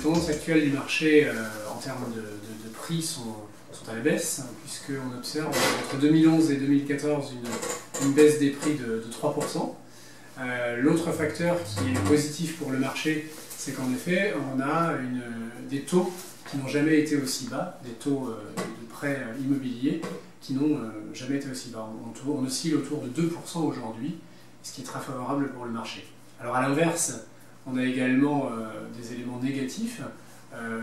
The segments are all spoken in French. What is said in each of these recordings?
les tendances actuelles du marché en termes de prix sont à la baisse, puisqu'on observe entre 2011 et 2014 une baisse des prix de 3%. L'autre facteur qui est positif pour le marché, c'est qu'en effet, on a des taux qui n'ont jamais été aussi bas, des taux de prêts immobiliers qui n'ont jamais été aussi bas. On oscille autour de 2% aujourd'hui, ce qui est très favorable pour le marché. Alors à l'inverse, on a également des éléments négatifs,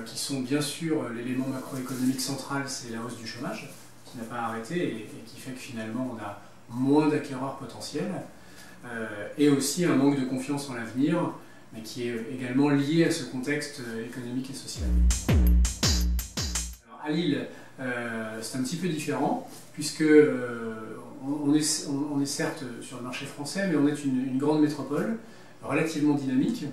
qui sont bien sûr l'élément macroéconomique central, c'est la hausse du chômage, qui n'a pas arrêté et qui fait que finalement on a moins d'acquéreurs potentiels, et aussi un manque de confiance en l'avenir, mais qui est également lié à ce contexte économique et social. Alors à Lille, c'est un petit peu différent, puisque on est certes sur le marché français, mais on est une grande métropole, relativement dynamique,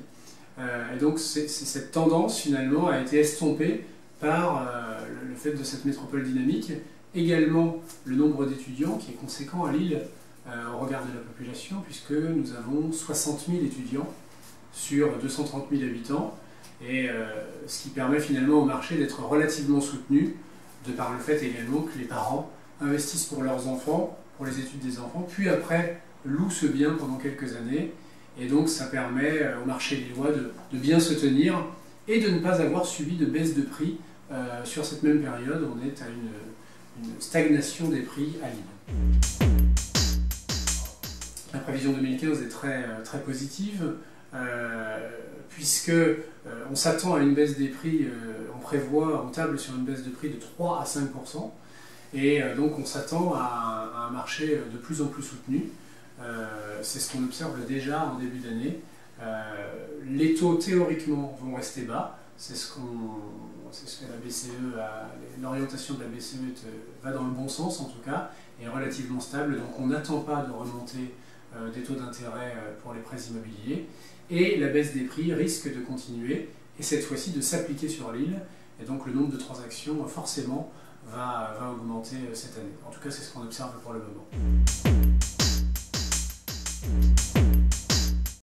et donc cette tendance finalement a été estompée par le fait de cette métropole dynamique, également le nombre d'étudiants qui est conséquent à Lille au regard de la population, puisque nous avons 60 000 étudiants sur 230 000 habitants, et ce qui permet finalement au marché d'être relativement soutenu, de par le fait également que les parents investissent pour leurs enfants, pour les études des enfants, puis après louent ce bien pendant quelques années, et donc ça permet au marché lillois de bien se tenir et de ne pas avoir subi de baisse de prix sur cette même période. On est à une stagnation des prix à Lille. La prévision 2015 est très positive, puisque on s'attend à une baisse des prix, on table sur une baisse de prix de 3 à 5%, et donc on s'attend à un marché de plus en plus soutenu. C'est ce qu'on observe déjà en début d'année. Les taux théoriquement vont rester bas, c'est ce que la BCE l'orientation de la BCE va dans le bon sens en tout cas, est relativement stable, donc on n'attend pas de remontée des taux d'intérêt pour les prêts immobiliers, et la baisse des prix risque de continuer, et cette fois-ci de s'appliquer sur l'île, et donc le nombre de transactions forcément va augmenter cette année. En tout cas, c'est ce qu'on observe pour le moment.